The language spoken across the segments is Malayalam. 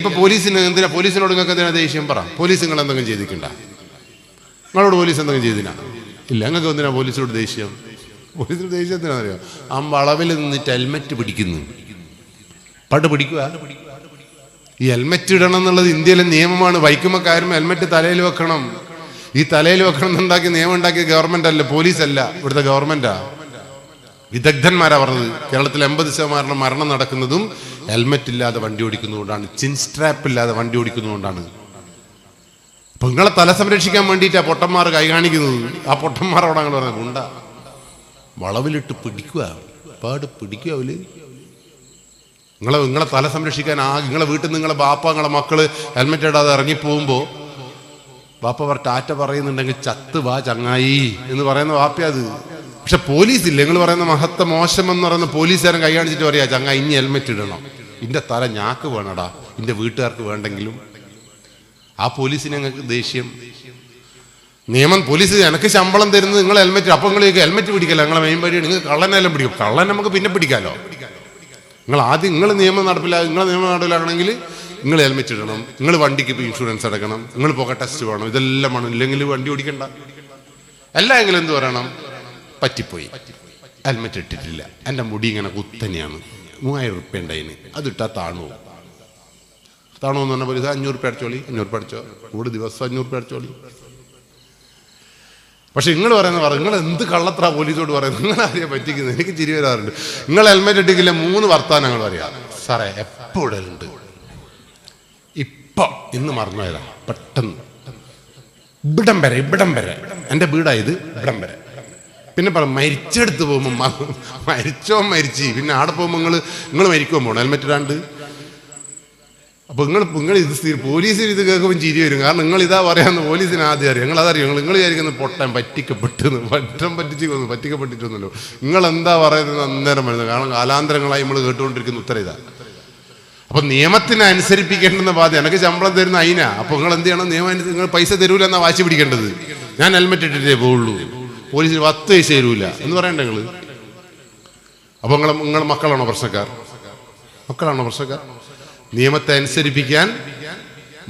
ഇപ്പൊ പോലീസിനോട് നിങ്ങൾക്ക് എന്തിനാ ദേഷ്യം? പറ. പോലീസ് നിങ്ങൾ എന്തെങ്കിലും ചെയ്തിട്ടുണ്ട? നിങ്ങളോട് പോലീസ് എന്തെങ്കിലും ചെയ്തിനാ? ഇല്ല. നിങ്ങൾക്ക് എന്തിനാ പോലീസിനോട് ദേഷ്യം? പോലീസിനോട് ദേഷ്യം എന്തിനാണെന്നറിയോ? വളവിൽ നിന്നിട്ട് ഹെൽമെറ്റ് പിടിക്കുന്നു. പണ്ട് പിടിക്കുക. ഈ ഹെൽമെറ്റ് ഇടണം എന്നുള്ളത് ഇന്ത്യയിലെ നിയമമാണ്. ബൈക്കുമക്കാരും ഹെൽമെറ്റ് തലയിൽ വെക്കണം. ഈ തലയിൽ വെക്കണം എന്നുണ്ടാക്കി നിയമം ഉണ്ടാക്കിയ ഗവൺമെന്റ് അല്ല, പോലീസല്ല, ഇവിടുത്തെ ഗവൺമെന്റാ. വിദഗ്ധന്മാരാ പറഞ്ഞത്. കേരളത്തിൽ 80% മരണം നടക്കുന്നതും ഹെൽമെറ്റ് ഇല്ലാതെ വണ്ടി ഓടിക്കുന്നതുകൊണ്ടാണ്, ചിൻ സ്ട്രാപ്പ് ഇല്ലാതെ വണ്ടി ഓടിക്കുന്നതുകൊണ്ടാണ്. അപ്പൊ നിങ്ങളെ തല സംരക്ഷിക്കാൻ വേണ്ടിയിട്ടാ പൊട്ടന്മാർ കൈ കാണിക്കുന്നത്. ആ പൊട്ടന്മാരോട് അങ്ങനെ പറഞ്ഞത് ഗുണ്ട വളവിലിട്ട് പിടിക്കുക, പിടിക്കുക. അവര് നിങ്ങളെ തല സംരക്ഷിക്കാൻ നിങ്ങളെ വീട്ടിൽ നിന്ന് നിങ്ങളെ ബാപ്പ നിങ്ങളെ മക്കള് ഹെൽമെറ്റ് ഇടാതെ ഇറങ്ങിപ്പോകുമ്പോ ബാപ്പ ടാറ്റ പറയുന്നുണ്ടെങ്കിൽ ചത്ത് വാ ചങ്ങായി എന്ന് പറയുന്ന വാപ്പ അത്. പക്ഷെ പോലീസില്ല. നിങ്ങൾ പറയുന്ന മഹത്വ മോശം എന്ന് പറയുന്ന പോലീസുകാരൻ കൈ കാണിച്ചിട്ട് പറയാ ചങ്ങായി ഇനി ഹെൽമെറ്റ് ഇടണം, ഇന്റെ തല ഞാക്ക് വേണടാ, ഇന്റെ വീട്ടുകാർക്ക് വേണ്ടെങ്കിലും. ആ പോലീസിന് ഞങ്ങൾക്ക് ദേഷ്യം. നിയമം പോലീസ് എനിക്ക് ശമ്പളം തരുന്നത് നിങ്ങൾ ഹെൽമെറ്റ്. അപ്പൊ നിങ്ങൾ ഹെൽമെറ്റ് പിടിക്കല്ല, നിങ്ങളെ മെയിൻ പരി നിങ്ങൾ കള്ളനെല്ലാം പിടിക്കും. കള്ളൻ നമുക്ക് പിന്നെ പിടിക്കാലോ. നിങ്ങൾ ആദ്യം നിങ്ങളെ നിയമം നടപ്പിലാക്കണമെങ്കിൽ നിങ്ങൾ ഹെൽമെറ്റ് ഇടണം, നിങ്ങൾ വണ്ടിക്ക് ഇൻഷുറൻസ് അടക്കണം, നിങ്ങൾ പുക ടെസ്റ്റ് വേണം, ഇതെല്ലാം വേണം. ഇല്ലെങ്കിൽ വണ്ടി ഓടിക്കണ്ട. എല്ലാം എന്ത് പറയണം? പറ്റിപ്പോയി, ഹെൽമെറ്റ് ഇട്ടിട്ടില്ല, എൻ്റെ മുടി ഇങ്ങനെ കുത്തനെയാണ്, 3000 റുപ്യ ഉണ്ടായിന്, അതിട്ടാ താണുവോ എന്ന് പറഞ്ഞാൽ പോലീസ് 500 റുപ്യ അടിച്ചോളി, 500 റുപ്യ അടിച്ചോ, കൂടെ ദിവസം 500 റുപ്യ അടിച്ചോളി. പക്ഷെ നിങ്ങൾ നിങ്ങൾ എന്ത് കള്ളത്ര പോലീസോട് പറയുന്നത്? നിങ്ങൾ ആരെയാ പറ്റിക്കുന്നത്? എനിക്ക് ചിരി വരാറുണ്ട്. നിങ്ങൾ ഹെൽമെറ്റ് ഇട്ടിക്കില്ല 3 വർത്താനങ്ങൾ പറയാം. സാറേ എപ്പോൾ ഇടലുണ്ട്? ഇപ്പം ഇന്ന് മറന്നുപോയതാ പെട്ടെന്ന്. ഇവിടം വരെ എൻ്റെ വീടായത് ഇവിടം വരെ. പിന്നെ പറ മരിച്ചെടുത്ത് പോകുമ്പോൾ മരിച്ചു. പിന്നെ ആടെ പോകുമ്പോൾ നിങ്ങൾ മരിക്കുമ്പോൾ പോകണം ഹെൽമെറ്റ് ഇടാണ്ട്. അപ്പൊ നിങ്ങൾ ഇത് പോലീസിന് ഇത് കേൾക്കുമ്പോൾ ചിരി വരും. കാരണം നിങ്ങൾ ഇതാ പറയാന്ന് പോലീസിന് ആദ്യം അറിയാം. നിങ്ങൾ അതറിയാം. നിങ്ങൾ വിചാരിക്കുന്നത് പൊട്ടാൻ പറ്റിക്കപ്പെട്ടിട്ടൊന്നുമല്ലോ. നിങ്ങൾ എന്താ പറയുന്നത് അന്നേരം വരുന്നത്. കാരണം കാലാന്തരങ്ങളായി നമ്മൾ കേട്ടുകൊണ്ടിരിക്കുന്ന ഉത്തരം ഇതാ. അപ്പൊ നിയമത്തിനെ അനുസരിപ്പിക്കേണ്ടുന്ന ബാധ്യത. എനിക്ക് ശമ്പളം തരുന്ന അതിനാ. അപ്പൊ നിങ്ങൾ എന്ത് ചെയ്യണം? നിയമം നിങ്ങൾ പൈസ തരൂല എന്നാ വാശി പിടിക്കേണ്ടത്. ഞാൻ ഹെൽമെറ്റ് ഇട്ടിട്ടേ പോവുള്ളൂ, പോലീസിന് 10 പൈസ തരൂല എന്ന് പറയണ്ട നിങ്ങൾ. അപ്പൊ നിങ്ങൾ മക്കളാണോ പ്രശ്നക്കാർ? നിയമത്തെ അനുസരിപ്പിക്കാൻ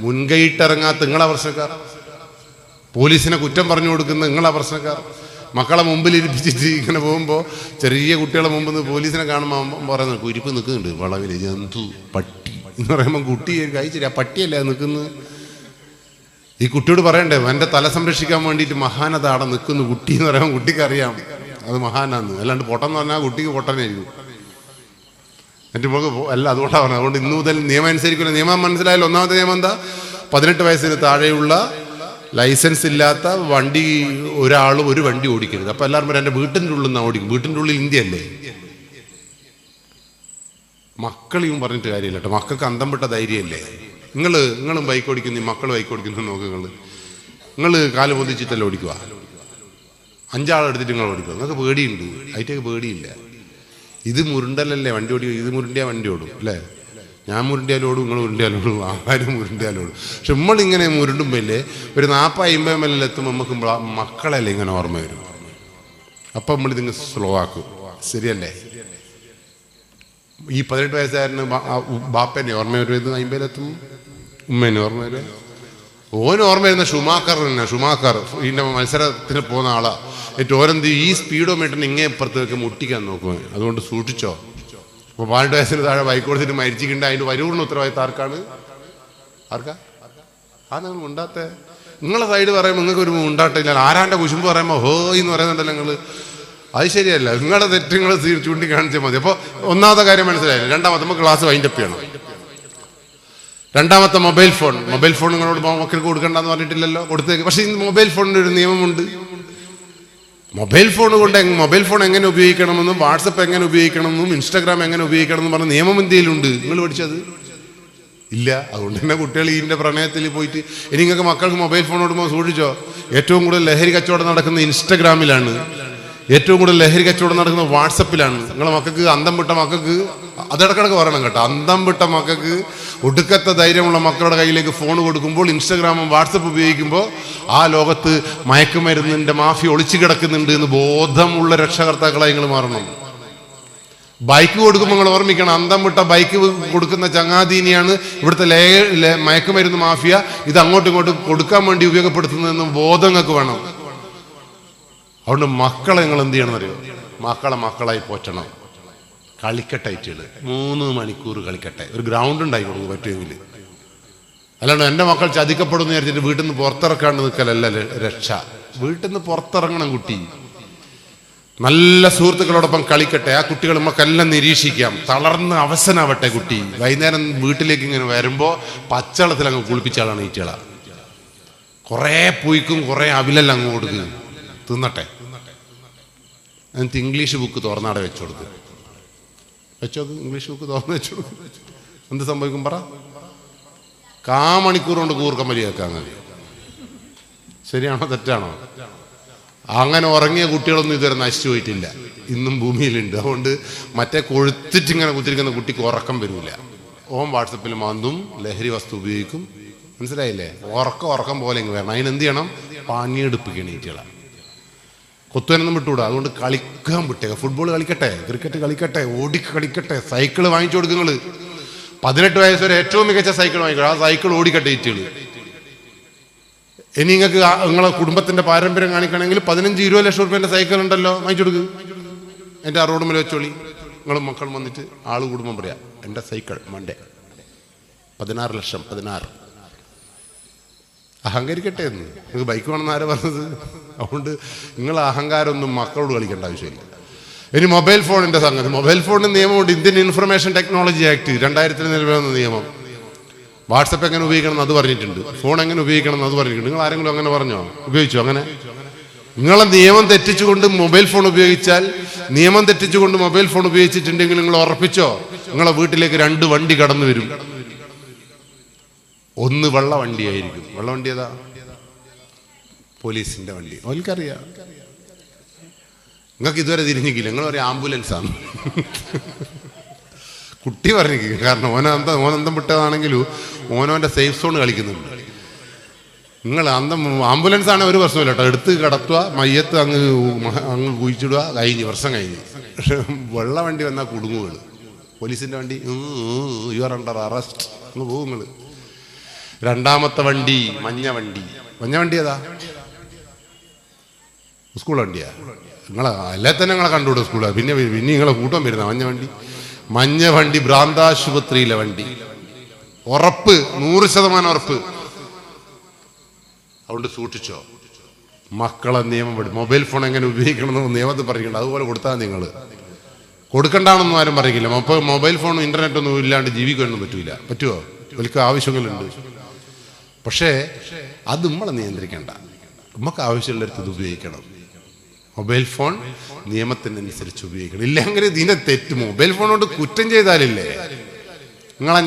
മുൻകൈയിട്ടിറങ്ങാത്ത നിങ്ങളാ പ്രശ്നക്കാർ. പോലീസിനെ കുറ്റം പറഞ്ഞു കൊടുക്കുന്ന നിങ്ങളാ പ്രശ്നക്കാർ. മക്കളെ മുമ്പിൽ ഇരിപ്പിച്ചിട്ട് ഇങ്ങനെ പോകുമ്പോൾ ചെറിയ കുട്ടികളെ മുമ്പിൽ നിന്ന് പോലീസിനെ കാണുമ്പോൾ പറയുന്നത് കുരിപ്പ് നിൽക്കുന്നുണ്ട് വളവില്, ജന്തു, പട്ടി എന്ന് പറയുമ്പോൾ കുട്ടി കഴിച്ചില്ല, ആ പട്ടിയല്ലേ നിൽക്കുന്നത്. ഈ കുട്ടിയോട് പറയണ്ടേ എൻ്റെ തല സംരക്ഷിക്കാൻ വേണ്ടിയിട്ട് മഹാനത അവിടെ നിൽക്കുന്നു കുട്ടി എന്ന് പറയുമ്പോൾ കുട്ടിക്കറിയാം അത് മഹാനാന്ന്. അല്ലാണ്ട് പൊട്ടെന്ന് പറഞ്ഞാൽ കുട്ടിക്ക് പൊട്ടനായിരിക്കും. എന്നിട്ട് അല്ല, അതുകൊണ്ടാണ് പറഞ്ഞത്. അതുകൊണ്ട് ഇന്നു മുതൽ നിയമം അനുസരിക്കില്ല. നിയമം മനസ്സിലായാലും ഒന്നാമത്തെ നിയമം എന്താ? 18 വയസ്സിന് താഴെയുള്ള ലൈസൻസ് ഇല്ലാത്ത വണ്ടി ഒരാളും ഒരു വണ്ടി ഓടിക്കരുത്. അപ്പൊ എല്ലാവരും എൻ്റെ വീട്ടിൻ്റെ ഉള്ളിൽ നിന്നാണ് ഓടിക്കും. വീട്ടിൻ്റെ ഉള്ളിൽ ഇന്ത്യയല്ലേ. മക്കളെയും പറഞ്ഞിട്ട് കാര്യമില്ല കേട്ടോ. മക്കൾക്ക് അന്തം വിട്ട ധൈര്യമല്ലേ. നിങ്ങളും ബൈക്ക് ഓടിക്കുന്നു, മക്കൾ ബൈക്ക് ഓടിക്കുന്നു നോക്ക്. നിങ്ങൾ കാല് പൊതിച്ചിട്ടല്ലേ ഓടിക്കുക. 5 ആളെടുത്തിട്ട് നിങ്ങൾ ഓടിക്കുക. നിങ്ങൾക്ക് പേടിയുണ്ട്, അതിറ്റൊക്കെ പേടിയില്ല. ഇത് മുരുണ്ടല്ലേ വണ്ടി ഓടിക്കും. ഇത് മുരുണ്ടിയാൽ വണ്ടി ഓടും അല്ലേ? ഞാൻ മുരുണ്ടിയാലും ഓടും, നിങ്ങൾ മുരുണ്ടിയാലോടും, ആരും മുരുണ്ടിയാലോടും. പക്ഷെ നമ്മളിങ്ങനെ മുരുണ്ടുമ്പോഴല്ലേ ഒരു 40-50 ml എത്തുമ്പോൾ നമുക്ക് മക്കളല്ലേ ഇങ്ങനെ ഓർമ്മ വരും. അപ്പം നമ്മളിതിങ്ങനെ സ്ലോ ആക്കും. ശരിയല്ലേ? ഈ 18 വയസ്സുകാരന് ബാപ്പേനെ ഓർമ്മ വരുന്നത് 50 എത്തും, ഉമ്മേനെ ഓർമ്മ വരും. ഓന് ഓർമ്മ വരുന്ന ഷുമാക്കർ ഇതിൻ്റെ മത്സരത്തിന് പോകുന്ന ആളാ. ഏറ്റവും ഓരെന്ത് ഈ സ്പീഡോ മീറ്ററിന് ഇങ്ങേ ഇപ്പുറത്തേക്ക് മുട്ടിക്കാൻ നോക്കും. അതുകൊണ്ട് സൂക്ഷിച്ചോ. അപ്പോൾ 18 വയസ്സിന് താഴെ ബൈക്ക് കൊടുത്തിട്ട് മരിച്ചിട്ടുണ്ട്. അതിൻ്റെ വരൂറിന് ഉത്തരവാദിത്തം ആർക്കാ? നിങ്ങൾ ഉണ്ടാത്ത നിങ്ങളെ സൈഡ് പറയുമ്പോൾ നിങ്ങൾക്ക് ഒരു ഉണ്ടാട്ടില്ല. ആരാൻ്റെ കുശുമ്പ് പറയുമ്പോൾ ഹോ എന്ന് പറയുന്നുണ്ടല്ലോ നിങ്ങൾ. അത് ശരിയല്ല. നിങ്ങളുടെ തെറ്റുകൾ ചൂണ്ടിക്കാണിച്ചാൽ മതി. അപ്പോൾ ഒന്നാമത്തെ കാര്യം മനസ്സിലായില്ല. രണ്ടാമത്തെ നമുക്ക് ക്ലാസ് വൈൻഡപ്പ് ചെയ്യണം. രണ്ടാമത്തെ മൊബൈൽ ഫോൺ നിങ്ങളോട് മക്കൾക്ക് കൊടുക്കണ്ടെന്ന് പറഞ്ഞിട്ടില്ലല്ലോ, കൊടുത്തേക്ക്. പക്ഷേ ഇന്ന് മൊബൈൽ ഫോണിൻ്റെ ഒരു നിയമമുണ്ട്. മൊബൈൽ ഫോൺ എങ്ങനെ ഉപയോഗിക്കണമെന്നും വാട്സപ്പ് എങ്ങനെ ഉപയോഗിക്കണമെന്നും ഇൻസ്റ്റാഗ്രാം എങ്ങനെ ഉപയോഗിക്കണമെന്നും പറഞ്ഞ നിയമം ഇന്ത്യയിലുണ്ട്. നിങ്ങൾ പഠിച്ചത് ഇല്ല. അതുകൊണ്ട് തന്നെ കുട്ടികൾ ഇതിൻ്റെ പ്രണയത്തിൽ പോയിട്ട് ഇനി നിങ്ങൾക്ക് മക്കൾക്ക് മൊബൈൽ ഫോൺ കൊടുക്കുമ്പോൾ സൂക്ഷിച്ചോ. ഏറ്റവും കൂടുതൽ ലഹരി കച്ചവടം നടക്കുന്ന ഇൻസ്റ്റാഗ്രാമിലാണ്, ഏറ്റവും കൂടുതൽ ലഹരി കച്ചവടം നടക്കുന്ന വാട്സപ്പിലാണ്. നിങ്ങളെ മക്കൾക്ക് അന്തം വിട്ട മക്കൾക്ക് അതിടക്കിടക്ക് പറയണം കേട്ടോ. അന്തം വിട്ട മക്കൾക്ക്, ഒടുക്കത്തെ ധൈര്യമുള്ള മക്കളുടെ കയ്യിലേക്ക് ഫോൺ കൊടുക്കുമ്പോൾ, ഇൻസ്റ്റാഗ്രാമും വാട്സപ്പ് ഉപയോഗിക്കുമ്പോൾ ആ ലോകത്ത് മയക്കുമരുന്നിൻ്റെ മാഫിയ ഒളിച്ചു കിടക്കുന്നുണ്ട് എന്ന് ബോധമുള്ള രക്ഷകർത്താക്കളായി നിങ്ങൾ മാറണം. ബൈക്ക് കൊടുക്കുമ്പോൾ നിങ്ങൾ ഓർമ്മിക്കണം, അന്തം വിട്ട ബൈക്ക് കൊടുക്കുന്ന ചങ്ങാദീനിയാണ് ഇവിടുത്തെ മയക്കുമരുന്ന് മാഫിയ ഇത് അങ്ങോട്ടും ഇങ്ങോട്ടും കൊടുക്കാൻ വേണ്ടി ഉപയോഗപ്പെടുത്തുന്നതെന്ന് ബോധം നിങ്ങൾക്ക് വേണം. അതുകൊണ്ട് മക്കളെ നിങ്ങൾ എന്ത് ചെയ്യണം അറിയോ? മക്കളായി പോറ്റണം. കളിക്കട്ടെ, 3 മണിക്കൂർ കളിക്കട്ടെ. ഒരു ഗ്രൗണ്ട് ഉണ്ടായി കൊടുക്കും പറ്റുമെങ്കിൽ. അല്ലാണ്ട് എൻ്റെ മക്കൾ ചതിക്കപ്പെടുമെന്ന് വിചാരിച്ചിട്ട് വീട്ടിൽ നിന്ന് പുറത്തിറക്കാണ്ട് നിൽക്കലല്ല രക്ഷ. വീട്ടിൽ നിന്ന് പുറത്തിറങ്ങണം കുട്ടി. നല്ല സുഹൃത്തുക്കളോടൊപ്പം കളിക്കട്ടെ. ആ കുട്ടികൾ നമുക്കെല്ലാം നിരീക്ഷിക്കാം. തളർന്ന് അവസനാവട്ടെ കുട്ടി. വൈകുന്നേരം വീട്ടിലേക്ക് ഇങ്ങനെ വരുമ്പോൾ പച്ചവെള്ളത്തിൽ അങ്ങ് കുളിപ്പിച്ചാളാണ് ഈറ്റള. കുറേ പൂയ്ക്കും കുറേ അവിലെല്ലാം അങ്ങ് കൊടുക്കുക, തിന്നട്ടെ. എന്നിട്ട് ഇംഗ്ലീഷ് ബുക്ക് തുറന്നാടെ വെച്ചു കൊടുക്കുക. വെച്ചോക്ക്, ഇംഗ്ലീഷ് ബുക്ക് തുറന്ന് വെച്ചു കൊടുക്കും. എന്ത് സംഭവിക്കും പറ? മണിക്കൂർ കൊണ്ട് കൂർക്കമ്പലി കേൾക്കാൻ മതി. ശരിയാണോ തെറ്റാണോ? അങ്ങനെ ഉറങ്ങിയ കുട്ടികളൊന്നും ഇതുവരെ നശിച്ചു പോയിട്ടില്ല, ഇന്നും ഭൂമിയിലുണ്ട്. അതുകൊണ്ട് മറ്റേ കൊഴുത്തിട്ട് ഇങ്ങനെ കുത്തിരിക്കുന്ന കുട്ടിക്ക് ഉറക്കം വരില്ല. ഓൻ വാട്സപ്പിൽ മാന്തും, ലഹരി വസ്തു ഉപയോഗിക്കും. മനസ്സിലായില്ലേ? ഉറക്കം പോലെ ഇങ്ങ് വരണം. അതിനെന്ത് ചെയ്യണം? പണിയെടുപ്പിക്കണം ഈറ്റകളെ. കൊത്തുവനൊന്നും വിട്ടുകൂടാ. അതുകൊണ്ട് കളിക്കാൻ വിട്ടേക്ക. ഫുട്ബോൾ കളിക്കട്ടെ, ക്രിക്കറ്റ് കളിക്കട്ടെ, ഓടി കളിക്കട്ടെ. സൈക്കിള് വാങ്ങിച്ചു കൊടുക്കുക. 18 വയസ്സ് വരെ ഏറ്റവും മികച്ച സൈക്കിൾ വാങ്ങിക്കണം. ആ സൈക്കിൾ ഓടിക്കട്ടെ ഈറ്റകൾ. ഇനി നിങ്ങൾക്ക് നിങ്ങളെ കുടുംബത്തിന്റെ പാരമ്പര്യം കാണിക്കണമെങ്കിൽ 15-20 ലക്ഷം റുപ്യന്റെ സൈക്കിൾ ഉണ്ടല്ലോ, വാങ്ങിച്ചു കൊടുക്കുക. എൻ്റെ ആ റോഡ് മേലെ വെച്ചോളി. നിങ്ങളും മക്കളും വന്നിട്ട് ആള് കുടുംബം പറയാ, എൻ്റെ സൈക്കിൾ മണ്ടേ 16 ലക്ഷം. 16 അഹങ്കരിക്കട്ടെ എന്ന്. നിങ്ങൾക്ക് ബൈക്ക് വേണമെന്ന് ആരാ പറഞ്ഞത്? അതുകൊണ്ട് നിങ്ങൾ അഹങ്കാരമൊന്നും മക്കളോട് കളിക്കേണ്ട ആവശ്യമില്ല. ഇനി മൊബൈൽ ഫോണിന്റെ സംഗതി. മൊബൈൽ ഫോണിന് നിയമമുണ്ട്. ഇന്ത്യൻ ഇൻഫർമേഷൻ ടെക്നോളജി ആക്ട് 2000 നിലവിൽ വന്ന നിയമം. വാട്സപ്പ് എങ്ങനെ ഉപയോഗിക്കണം എന്ന് അത് പറഞ്ഞിട്ടുണ്ട്. ഫോൺ എങ്ങനെ ഉപയോഗിക്കണം എന്ന് അത് പറഞ്ഞിട്ടുണ്ട്. നിങ്ങൾ ആരെങ്കിലും അങ്ങനെ പറഞ്ഞോ? ഉപയോഗിച്ചോ? അങ്ങനെ നിങ്ങളെ നിയമം തെറ്റിച്ചുകൊണ്ട് മൊബൈൽ ഫോൺ ഉപയോഗിച്ചാൽ, നിയമം തെറ്റിച്ചുകൊണ്ട് മൊബൈൽ ഫോൺ ഉപയോഗിച്ചിട്ടുണ്ടെങ്കിൽ നിങ്ങൾ ഉറപ്പിച്ചോ, നിങ്ങളെ വീട്ടിലേക്ക് 2 വണ്ടി കടന്നു വരും. ഒന്ന് വെള്ള വണ്ടിയായിരിക്കും. വെള്ള വണ്ടി ഏതാ? പോലീസിന്റെ വണ്ടി. അവർക്കറിയാം. നിങ്ങൾക്ക് ഇതുവരെ തിരിഞ്ഞിക്കില്ല. നിങ്ങൾ പറയാം ആംബുലൻസാണ്. കുട്ടി പറഞ്ഞിരിക്കുക. കാരണം ഓനന്തം വിട്ടതാണെങ്കിലും ഓനോന്റെ സേഫ് സോൺ കളിക്കുന്നുണ്ട്. നിങ്ങൾ ആംബുലൻസ് ആണ് ഒരു പ്രശ്നമില്ല കേട്ടോ. എടുത്ത് കടത്തുക, മയ്യത്ത് അങ്ങ് കുഴിച്ചിടുക, വർഷം കഴിഞ്ഞ്. പക്ഷെ വെള്ള വണ്ടി വന്നാൽ കുടുങ്ങുകൾ. പോലീസിന്റെ വണ്ടി യു ആർ അണ്ടർ അറസ്റ്റ് അങ്ങ് പോകും നിങ്ങൾ. രണ്ടാമത്തെ വണ്ടി മഞ്ഞ വണ്ടി ഏതാ? സ്കൂൾ വണ്ടിയാ. നിങ്ങളെ അല്ലേ തന്നെ നിങ്ങളെ കണ്ടുകൂടും സ്കൂളാ. പിന്നെ നിങ്ങളെ കൂട്ടം വരുന്ന മഞ്ഞ വണ്ടി ഭ്രാന്താശുപത്രിയിലെ വണ്ടി. ഉറപ്പ്, 100% ഉറപ്പ്. അതുകൊണ്ട് സൂക്ഷിച്ചോ. മക്കളെ നിയമം പഠിക്കും. മൊബൈൽ ഫോൺ എങ്ങനെ ഉപയോഗിക്കണമെന്ന് നിയമത്തിൽ പറയുന്നുണ്ട്. അതുപോലെ കൊടുത്താൽ നിങ്ങൾ കൊടുക്കണ്ടാണെന്നും ആരും പറയില്ല. മൊബൈൽ ഫോണും ഇന്റർനെറ്റൊന്നും ഇല്ലാണ്ട് ജീവിക്കാനൊന്നും പറ്റൂല. പറ്റുമോ? വലിയ ആവശ്യങ്ങളുണ്ട്. പക്ഷേ അത് നമ്മളെ നിയന്ത്രിക്കേണ്ട. നമുക്ക് ആവശ്യമുള്ളടുത്ത് ഇത് ഉപയോഗിക്കണം. മൊബൈൽ ഫോൺ നിയമത്തിനനുസരിച്ച് ഉപയോഗിക്കണം. ഇല്ലെങ്കിൽ ഇതിനെ തെറ്റ്. മൊബൈൽ ഫോൺ കൊണ്ട് കുറ്റം ചെയ്താലില്ലേ, നിങ്ങളെ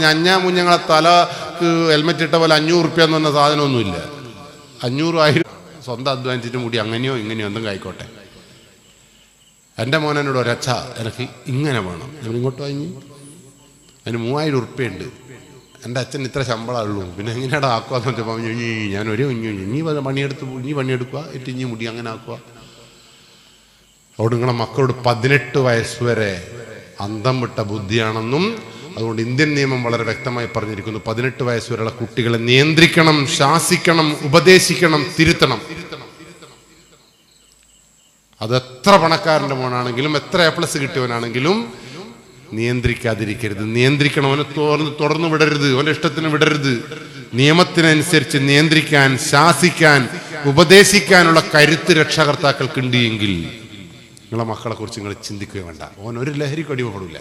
മുഞ്ഞങ്ങളെ തലക്ക് ഹെൽമെറ്റ് ഇട്ട പോലെ 500 റുപ്യ എന്ന് പറഞ്ഞ സാധനമൊന്നുമില്ല. 500,000 സ്വന്തം അധ്വാനിച്ചിട്ട് കൂടി അങ്ങനെയോ ഇങ്ങനെയോ എന്തെങ്കിലും ആയിക്കോട്ടെ. എൻ്റെ മോനോട് ഒരച്ഛ എനിക്ക് ഇങ്ങനെ വേണം. ഇങ്ങോട്ട് വാങ്ങി അതിന് 3000 റുപ്യ ഉണ്ട്. എൻ്റെ അച്ഛൻ ഇത്ര ശമ്പളമുള്ളൂ, പിന്നെ എങ്ങനെയാണ് ആക്കുവാന്ന് വെച്ചപ്പോൾ ഞാൻ ഇനി പണിയെടുക്കുക ഇനി മുടി അങ്ങനെ ആക്കുക. അതുകൊണ്ട് നിങ്ങളെ മക്കളോട് 18 വയസ്സ് വരെ അന്തം വിട്ട ബുദ്ധിയാണെന്നും, അതുകൊണ്ട് ഇന്ത്യൻ നിയമം വളരെ വ്യക്തമായി പറഞ്ഞിരിക്കുന്നു. 18 വയസ്സ് വരെയുള്ള കുട്ടികളെ നിയന്ത്രിക്കണം, ശാസിക്കണം, ഉപദേശിക്കണം, തിരുത്തണം. അത് എത്ര പണക്കാരൻ്റെ മോനാണെങ്കിലും എത്ര A+ കിട്ടിയവനാണെങ്കിലും നിയന്ത്രിക്കാതിരിക്കരുത്. നിയന്ത്രിക്കണം. അവനെ തുടർന്ന് വിടരുത്, അവന്റെ ഇഷ്ടത്തിന് വിടരുത്. നിയമത്തിനനുസരിച്ച് നിയന്ത്രിക്കാൻ, ശാസിക്കാൻ, ഉപദേശിക്കാനുള്ള കരുത്ത് രക്ഷാകർത്താക്കൾക്കുണ്ട് എങ്കിൽ നിങ്ങളെ മക്കളെ കുറിച്ച് നിങ്ങൾ ചിന്തിക്കുകയും വേണ്ട. ഓൻ ഒരു ലഹരിക്ക് അടിമപ്പെടില്ല.